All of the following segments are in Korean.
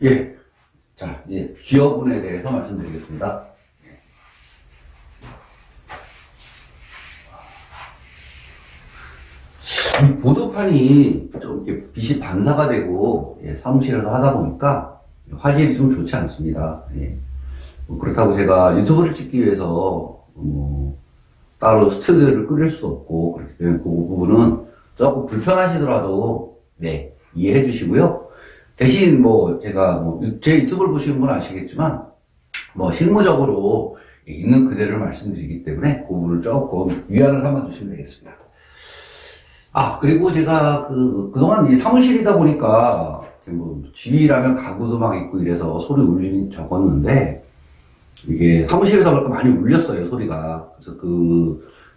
예. 자, 이제 기여분에 대해서 말씀드리겠습니다. 이 보도판이 좀 이렇게 빛이 반사가 되고, 사무실에서 하다 보니까 화질이 좀 좋지 않습니다. 뭐 그렇다고 제가 유튜브를 찍기 위해서, 따로 스튜디오를 꾸릴 수도 없고, 그렇기 때문에 그 부분은 조금 불편하시더라도, 이해해 주시고요. 대신 제가 제 유튜브를 보시는 분은 아시겠지만, 실무적으로 있는 그대로 말씀드리기 때문에 그 부분을 조금 위안을 삼아 주시면 되겠습니다. 그리고 제가 그동안 이 사무실이다 보니까, 집이라면 가구도 막 있고 이래서 소리 울림이 적었는데, 이게 사무실이다 보니까 많이 울렸어요, 소리가. 그래서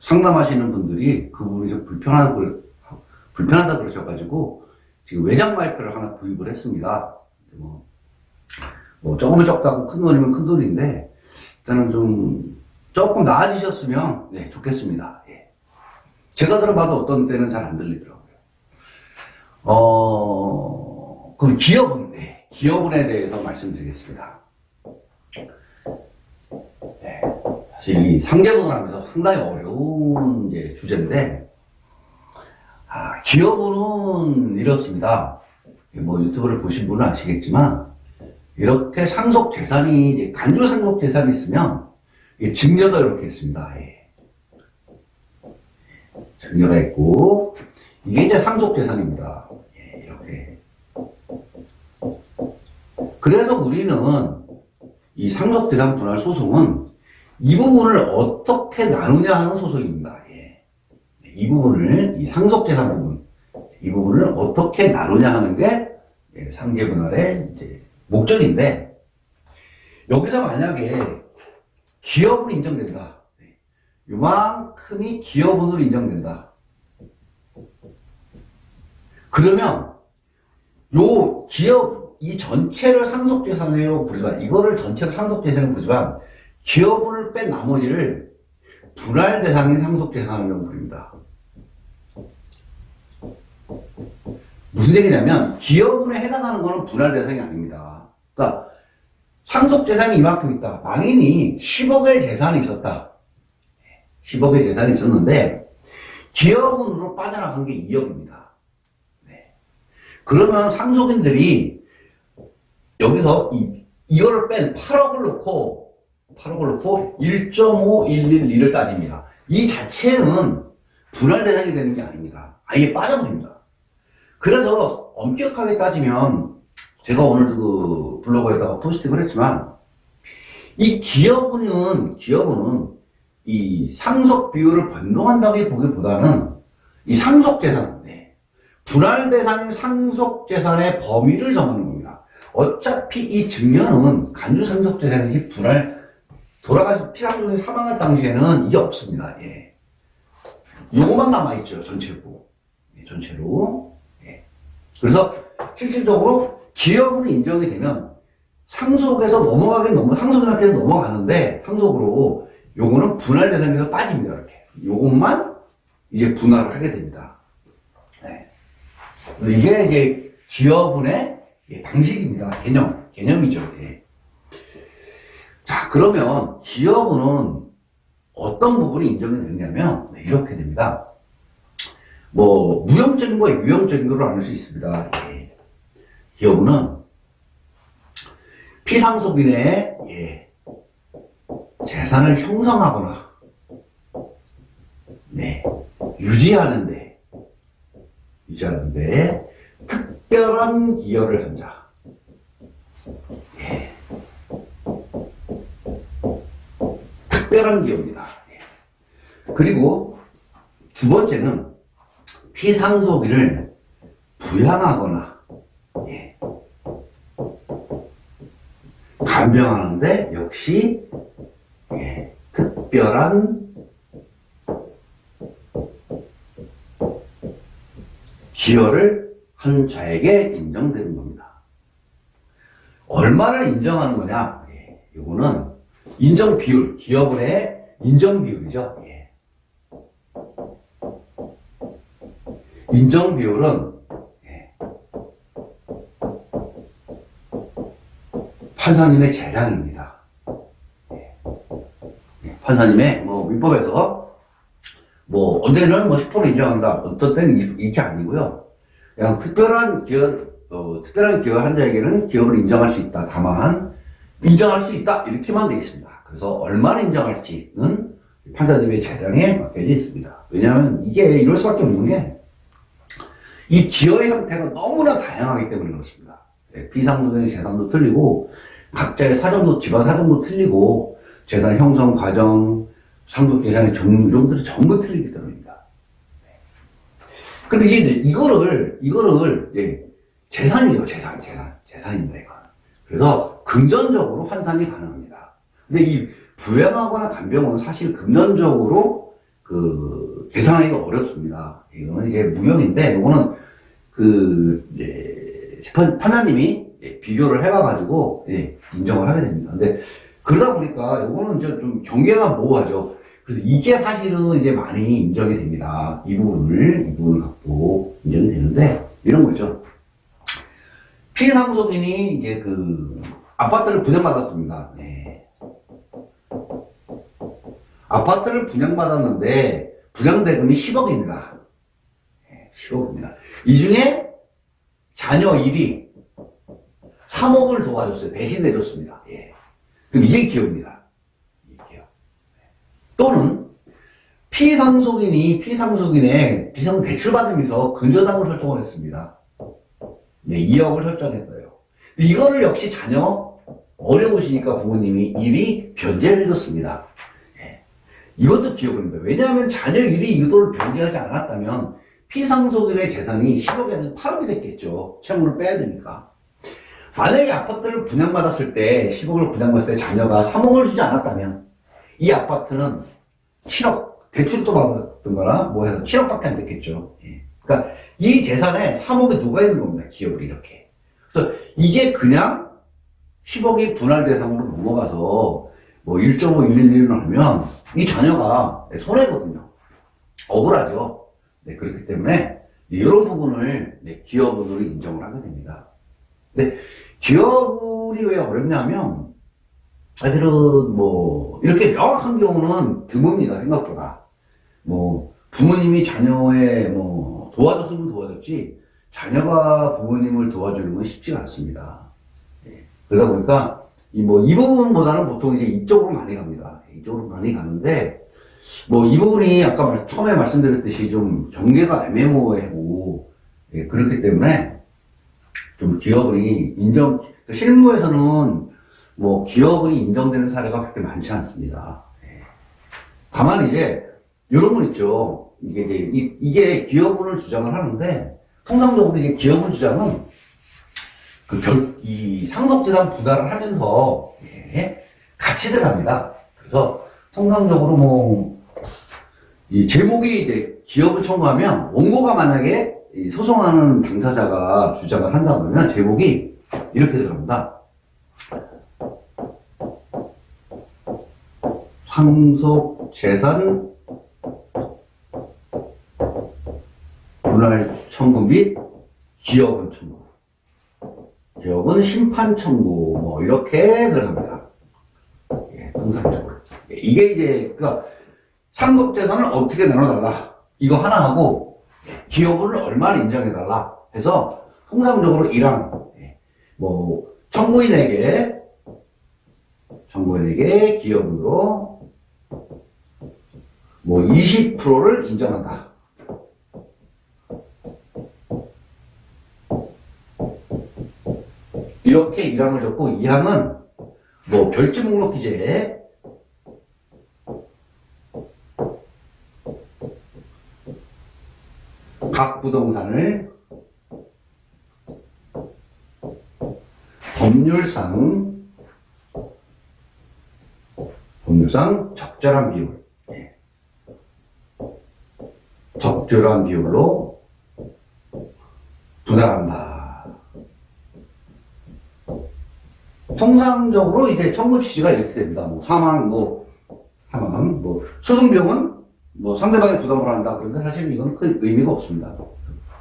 상담하시는 분들이 그 부분이 좀 불편하다 그러셔가지고, 지금 외장 마이크를 하나 구입을 했습니다. 조금은 적다고 큰 돈이면 큰 돈인데, 일단은 조금 나아지셨으면, 좋겠습니다. 제가 들어봐도 어떤 때는 잘 안 들리더라고요. 그럼 기여분에 대해서 말씀드리겠습니다. 사실 이 상계분을 하면서 상당히 어려운 주제인데, 기여분은 이렇습니다. 유튜브를 보신 분은 아시겠지만, 이렇게 상속재산이, 간주 상속재산이 있으면, 증여가 이렇게 있습니다. 증여가 있고, 이게 이제 상속재산입니다. 이렇게. 그래서 우리는 이 상속재산 분할 소송은 이 부분을 어떻게 나누냐 하는 소송입니다. 이 부분을, 이 상속재산 부분, 이 부분을 어떻게 나누냐 하는 게 상계분할의 목적인데, 여기서 만약에 기여분이 인정된다. 요만큼이 기여분으로 인정된다. 그러면 이 전체를 상속재산으로 부르지만, 이거를 전체를 상속재산으로 부르지만, 기여분을 뺀 나머지를 분할 대상인 상속재산으로 부릅니다. 무슨 얘기냐면, 기여분에 해당하는 거는 분할 대상이 아닙니다. 그러니까 상속재산이 이만큼 있다. 망인이 10억의 재산이 있었다. 10억의 재산이 있었는데, 기여분으로 빠져나간 게 2억입니다. 그러면 상속인들이 여기서 이거를 뺀 8억을 놓고 1.5112를 따집니다. 이 자체는 분할 대상이 되는 게 아닙니다. 아예 빠져버립니다. 그래서 엄격하게 따지면, 제가 오늘 블로그에다가 포스팅을 했지만, 이 기여분은 이 상속 비율을 변동한다고 보기보다는 이 상속재산, 분할 대상인 상속재산의 범위를 정하는 겁니다. 어차피 이 증여는 간주 상속재산이지 돌아가서 피상속이 사망할 당시에는 이게 없습니다. 요거만 남아있죠, 전체로. 그래서 실질적으로 기여분이 인정이 되면 상속에서 상속인한테 넘어가는데, 상속으로 요거는 분할 대상에서 빠집니다. 이렇게. 요것만 이제 분할을 하게 됩니다. 이게 이제 기여분의 방식입니다. 개념이죠. 자, 그러면 기여분은 어떤 부분이 인정이 되냐면, 이렇게 됩니다. 무형적인 거와 유형적인 거로 나눌 수 있습니다. 기여분은 피상속인의 재산을 형성하거나, 유지하는데 특별한 기여를 한 자. 특별한 기여입니다. 그리고 두 번째는 피상속인을 부양하거나, 간병하는데 역시, 특별한 기여를 한 자에게 인정되는 겁니다. 얼마를 인정하는 거냐? 이거는 인정 비율, 기여분의 인정 비율이죠. 인정 비율은 판사님의 재량입니다. 판사님의 뭐 민법에서 뭐 언제는 뭐 10% 인정한다, 어떤 때는 이게 아니고요. 그냥 특별한 기여 한자에게는 기여를 인정할 수 있다. 다만 인정할 수 있다 이렇게만 되어 있습니다. 그래서 얼마나 인정할지는 판사님의 재량에 맡겨져 있습니다. 왜냐하면 이게 이럴 수밖에 없는 게 이 기여의 형태가 너무나 다양하기 때문에 그렇습니다. 피상속인의 재산도 틀리고 각자의 사정도 집안 사정도 틀리고 재산 형성 과정, 상속 재산의 종류 이런 것들이 전부 틀리기 때문입니다. 근데 이거를 재산이죠. 재산입니다, 이거. 그래서 금전적으로 환산이 가능합니다. 근데 이 부양하거나 간병은 사실 금전적으로 계산하기가 어렵습니다. 이거는 이제 무형인데, 이거는 판사님이 비교를 해봐가지고 인정을 하게 됩니다. 근데 그러다 보니까 이거는 좀 경계가 모호하죠. 그래서 이게 사실은 이제 많이 인정이 됩니다. 이 부분을 갖고 인정이 되는데, 이런 거죠. 피상속인이 이제 아파트를 분양받았습니다. 네. 아파트를 분양받았는데, 분양대금이 10억입니다. 네, 10억입니다. 이 중에 자녀 1이 3억을 도와줬어요. 대신 내줬습니다. 예. 그럼 이게 기여입니다. 이게 기여. 또는 피상속인의 비상 대출받으면서 근저당을 설정을 했습니다. 네, 2억을 설정했어요. 이거를 역시 자녀 어려우시니까 부모님이 1이 변제를 해줬습니다. 예. 이것도 기여입니다. 왜냐하면 자녀 1이 이거를 변제하지 않았다면 피상속인의 재산이 10억에는 8억이 됐겠죠. 채무를 빼야 되니까. 만약에 아파트를 분양받았을 때, 10억을 분양받았을 때 자녀가 3억을 주지 않았다면, 이 아파트는 7억, 대출도 받았던 거나 뭐 해서 7억밖에 안 됐겠죠. 예. 그러니까 이 재산에 3억이 녹아 있는 겁니다. 기업을 이렇게. 그래서 이게 그냥 10억이 분할 대상으로 넘어가서 뭐 1.511을 하면 이 자녀가 손해거든요. 억울하죠. 네, 그렇기 때문에 이런 부분을 기여분으로 인정을 하게 됩니다. 근데 기여분이 왜 어렵냐면 사실은 뭐 이렇게 명확한 경우는 드뭅니다. 생각보다. 뭐 부모님이 자녀의 뭐 도와줬으면 도와줬지 자녀가 부모님을 도와주는 건 쉽지가 않습니다. 그러다 보니까 이 부분보다는 보통 이제 이쪽으로 많이 갑니다. 이쪽으로 많이 가는데 뭐 이 부분이 아까 처음에 말씀드렸듯이 좀 경계가 애매모호하고 그렇기 때문에 좀 기여분이 실무에서는 뭐 기여분이 인정되는 사례가 그렇게 많지 않습니다. 다만 이제 이런 분 있죠. 이게 기여분을 주장을 하는데 통상적으로 이게 기여분 주장은 이 상속재산 분할을 하면서 같이 들어갑니다. 그래서 통상적으로 이 제목이 이제 기업을 청구하면 원고가 만약에 소송하는 당사자가 주장을 한다 그러면 제목이 이렇게 들어갑니다. 상속재산 분할 청구 및 기업은 청구. 기업은 심판 청구 뭐 이렇게 들어갑니다. 통상적으로. 이게 이제 상속재산을 어떻게 나눠달라 이거 하나 하고 기여분을 얼마나 인정해달라 해서 통상적으로 1항 뭐 청구인에게 기여분으로 뭐 20%를 인정한다. 이렇게 1항을 적고 2항은 뭐 별지 목록 기재에 각 부동산을 법률상 적절한 비율, 적절한 비율로 분할한다. 통상적으로 이제 청구 취지가 이렇게 됩니다. 사망, 소송비용은 상대방이 부담을 한다. 그런데 사실 이건 큰 의미가 없습니다.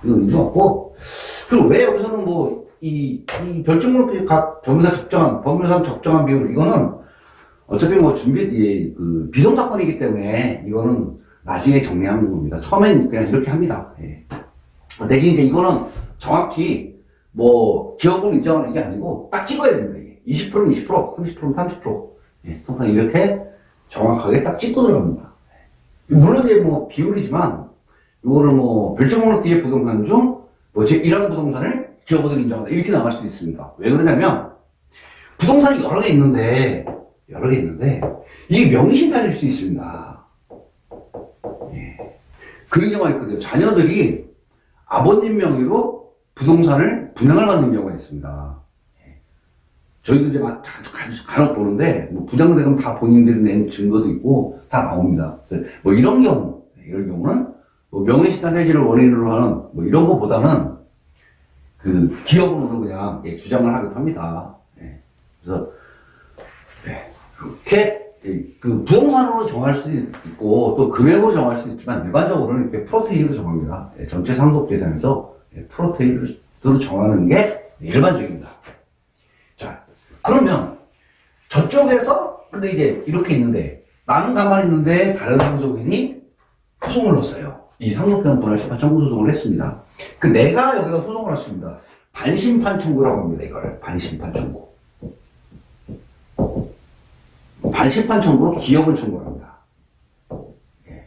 이건 의미가 없고, 그리고 왜 여기서는 이 별점으로 각 법률상 적정한 비율, 이거는 어차피 뭐 그 비송사건이기 때문에 이거는 나중에 정리하는 겁니다. 처음엔 그냥 이렇게 합니다. 예. 대신 이제 이거는 정확히 뭐 기업을 인정하는 게 아니고 딱 찍어야 됩니다. 20%는 20%, 30%는 30%. 예. 항상 이렇게 정확하게 딱 찍고 들어갑니다. 물론 이제 뭐 비율이지만 이거를 뭐 별점목록 기재 부동산 중 뭐 제1항 부동산을 기업으로 인정한다 이렇게 나갈 수 있습니다. 왜 그러냐면 부동산이 여러 개 있는데 이게 명의신탁일 수 있습니다. 예. 그런 경우가 있거든요. 자녀들이 아버님 명의로 부동산을 분양을 받는 경우가 있습니다. 예. 저희도 이제 간혹 보는데 뭐 분양되면 다 본인들이 낸 증거도 있고 다 나옵니다. 뭐 이런 경우는 뭐 명의신탁 해지를 원인으로 하는 뭐 이런 거보다는 그 기업으로 그냥 주장을 하기도 합니다. 예. 그래서 이렇게 그 부동산으로 정할 수도 있고 또 금액으로 정할 수도 있지만 일반적으로는 이렇게 프로테이로 정합니다. 예. 전체 상속재산에서 프로테이로 정하는 게 일반적입니다. 자, 그러면 저쪽에서 근데 이제 이렇게 있는데 나는 가만히 있는데 다른 상속인이 소송을 넣었어요. 이 상속재산 분할 심판 청구 소송을 했습니다. 그 내가 여기다 소송을 했습니다. 반심판 청구라고 합니다. 이걸 반심판 청구. 반심판 청구로 기업은 청구를 합니다. 예.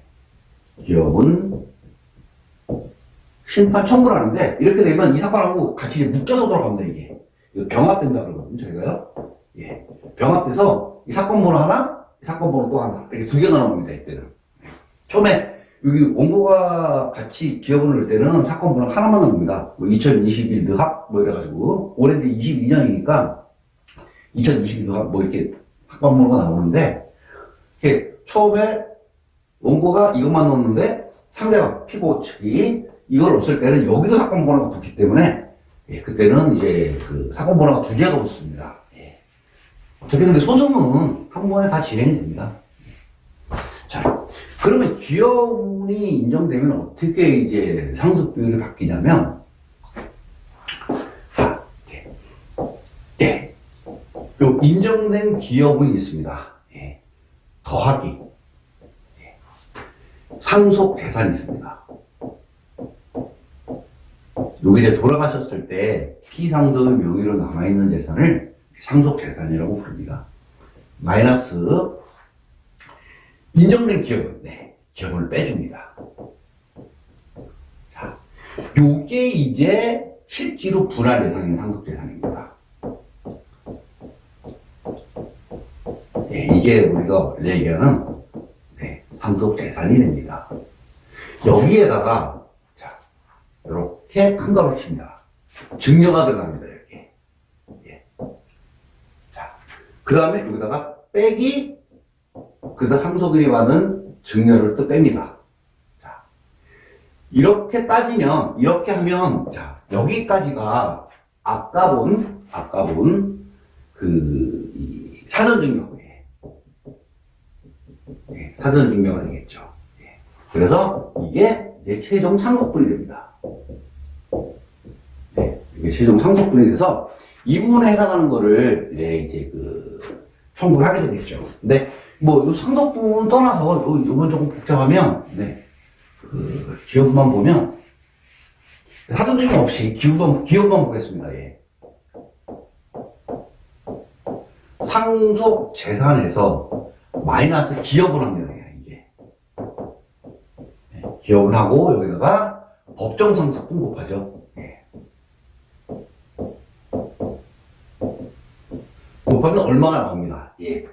기업은 심판 청구를 하는데 이렇게 되면 이 사건하고 같이 묶여서 돌아갑니다. 이게 병합된다 그러거든요. 저희가요. 예. 병합돼서 이 사건 번호 하나, 이 사건 번호 또 하나 이렇게 두 개가 나옵니다. 이때는 처음에 여기 원고가 같이 기업을 넣을 때는 사건 번호 하나만 나옵니다. 뭐 2021 느합 뭐 이래가지고 올해 이제 22년이니까 2022 느합 뭐 이렇게 사건 번호가 나오는데 이렇게 처음에 원고가 이것만 넣었는데 상대방 피고 측이 이걸 넣었을 때는 여기도 사건 번호가 붙기 때문에 예, 그때는 이제 그 사건 번호가 두 개가 붙습니다. 예. 어차피 근데 소송은 한 번에 다 진행이 됩니다. 자, 그러면 기업운이 인정되면 어떻게 이제 상속 비율이 바뀌냐면, 자, 예, 요 인정된 기업운이 있습니다. 예, 더하기, 예, 상속 재산이 있습니다. 여기 이제 돌아가셨을 때 피상속의 명의로 남아있는 재산을 상속 재산이라고 부릅니다. 마이너스 인정된 기업은, 네, 기업을 빼줍니다. 자, 요게 이제 실제로 분할 대상인 상속재산입니다. 네, 이게 우리가 원래 얘기하는, 네, 상속재산이 됩니다. 여기에다가, 자, 이렇게 큰 값을 칩니다. 증여가 들어갑니다, 이렇게. 예. 자, 그 다음에 여기다가 빼기, 그다음 상속인이 받은 증여를 또 뺍니다. 자, 이렇게 따지면, 이렇게 하면, 자, 여기까지가 아까 본, 이 사전증여. 예, 사전증여가 되겠죠. 예. 그래서 이게 이제 최종 상속분이 됩니다. 네, 이게 최종 상속분이 돼서 이 부분에 해당하는 거를, 네, 이제 청구를 하게 되겠죠. 근데, 뭐, 상속 부분 떠나서, 이건 조금 복잡하면, 네, 기업만 보면, 사전증여 없이 기업만 보겠습니다, 예. 상속 재산에서 마이너스 기업을 합니다, 이게. 네, 기업을 하고, 여기다가 법정 상속분 곱하죠. 예. 곱하면 얼마가 나옵니다, 예.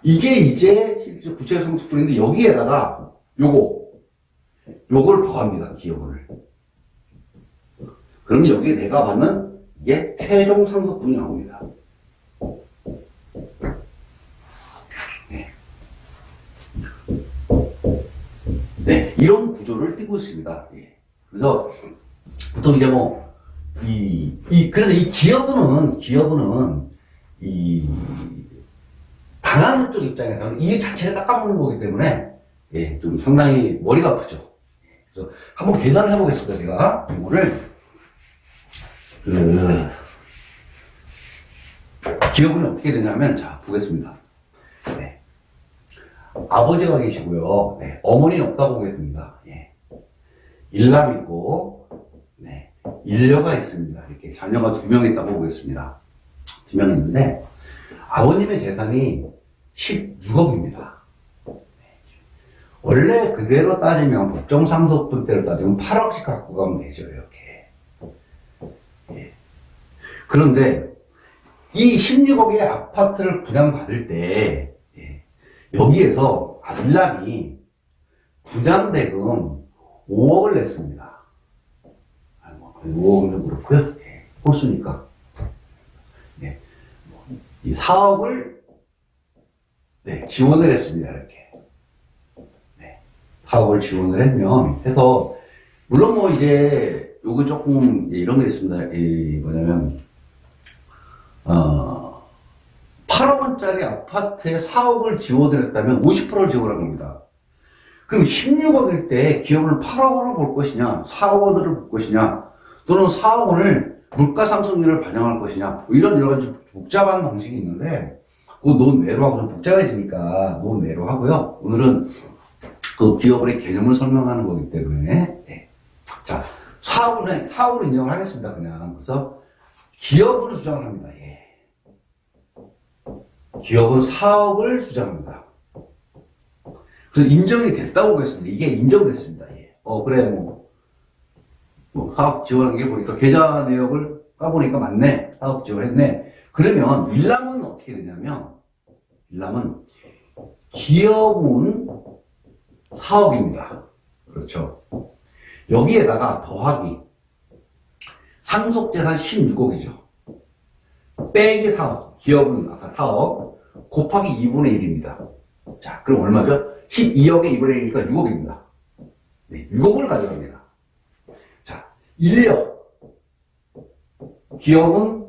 이게 이제 구체적 상속분인데 여기에다가 요걸 더합니다. 기업을. 그러면 여기 내가 받는 이게 최종 상속분이 나옵니다. 네. 네, 이런 구조를 띠고 있습니다. 예. 그래서 보통 이제 뭐 그래서 이 기업은 당하는 쪽 입장에서는 이 자체를 깎아먹는 거기 때문에, 예, 좀 상당히 머리가 아프죠. 그래서 한번 계산을 해보겠습니다, 제가. 이거를, 기업은 어떻게 되냐면, 자, 보겠습니다. 네. 아버지가 계시고요. 네. 어머니는 없다고 보겠습니다. 예. 일남이고, 네. 일녀가 있습니다. 이렇게 자녀가 2명 있다고 보겠습니다. 2명 있는데, 아버님의 재산이 16억입니다. 원래 그대로 따지면, 법정 상속분대로 따지면 8억씩 갖고 가면 되죠, 이렇게. 예. 그런데, 이 16억의 아파트를 분양받을 때, 예. 여기에서 일남이 분양대금 5억을 냈습니다. 5억은 좀 그렇고요. 예. 홀수니까. 예. 이 4억을 네, 지원을 했습니다. 이렇게. 네. 4억을 지원을 해서 물론 뭐 이제 요거 조금 이런 게 있습니다. 뭐냐면 8억 원짜리 아파트에 4억을 지원을 했다면 50%를 지원한 겁니다. 그럼 16억일 때 기업을 8억 원을 볼 것이냐, 4억 원을 볼 것이냐, 또는 4억 원을 물가 상승률을 반영할 것이냐, 뭐 이런 여러 가지 복잡한 방식이 있는데, 그 논외로 하고 좀 복잡해지니까 논외로 하고요. 오늘은 그 기업의 개념을 설명하는 거기 때문에, 네. 자, 4억으로 인정을 하겠습니다, 그냥. 그래서 기업으로 주장을 합니다, 예. 기업은 4억을 주장합니다. 그래서 인정이 됐다고 보겠습니다. 이게 인정됐습니다. 예. 그래, 뭐 4억 지원한 게 보니까 계좌 내역을 까보니까 맞네. 4억 지원했네. 그러면 일남은 어떻게 되냐면, 일남은 기업은 4억입니다. 그렇죠. 여기에다가 더하기 상속재산 16억이죠. 빼기 4억. 기업은 아까 4억 곱하기 2분의 1입니다. 자, 그럼 얼마죠? 12억에 2분의 1이니까 6억입니다. 네, 6억을 가져갑니다. 자, 인력. 기업은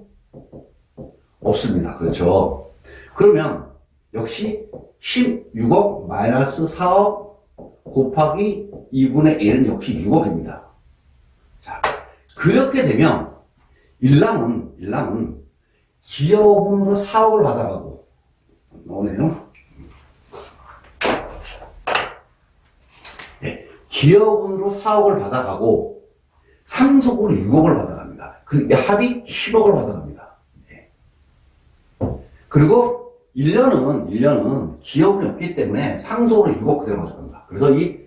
없습니다. 그렇죠. 그러면 역시 16억 마이너스 4억 곱하기 2분의 1은 역시 6억입니다. 자, 그렇게 되면 일남은 기업은으로 4억을 받아가고, 나오네요. 네, 기업은으로 4억을 받아가고, 상속으로 6억을 받아갑니다. 그러니까 합이 10억을 받아갑니다. 네. 그리고 1년은 기업이 없기 때문에 상속으로 6억 그대로 가져갑니다. 그래서 이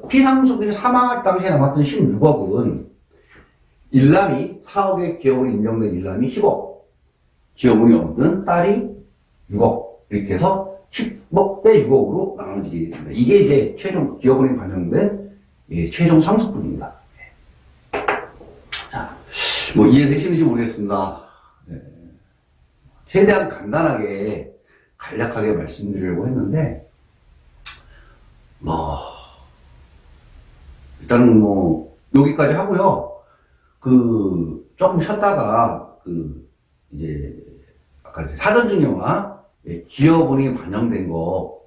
피상속인이 사망할 당시에 남았던 16억은 일남이 4억의 기업으로 인정된 일남이 10억, 기업운이 없는 딸이 6억, 이렇게 해서 10억 대 6억으로 나눠지게 됩니다. 이게 이제 최종 기업운이 반영된 최종 상속분입니다. 자, 뭐 이해되시는지 모르겠습니다. 네. 최대한 간단하게 간략하게 말씀드리려고 했는데, 일단은 여기까지 하고요. 조금 쉬었다가, 이제, 아까 사전증여와 기업운이 반영된 거,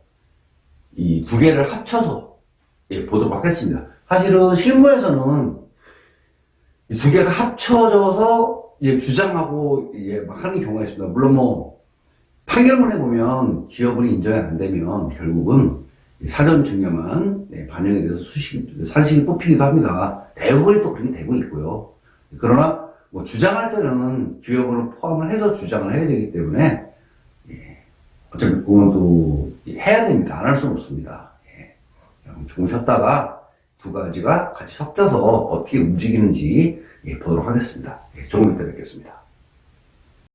이 두 개를 합쳐서 보도록 하겠습니다. 사실은 실무에서는 이 두 개가 합쳐져서 주장하고 막 하는 경우가 있습니다. 물론 판결문에 보면 기업운이 인정이 안 되면 결국은 사전증여만 반영이 돼서 산식이 뽑히기도 합니다. 대부분이 또 그렇게 되고 있고요. 그러나 주장할 때는 기업을 포함을 해서 주장을 해야 되기 때문에 어차피 그건 또 해야 됩니다. 안 할 수는 없습니다. 조금 쉬었다가 두 가지가 같이 섞여서 어떻게 움직이는지 보도록 하겠습니다. 조금 이따 뵙겠습니다.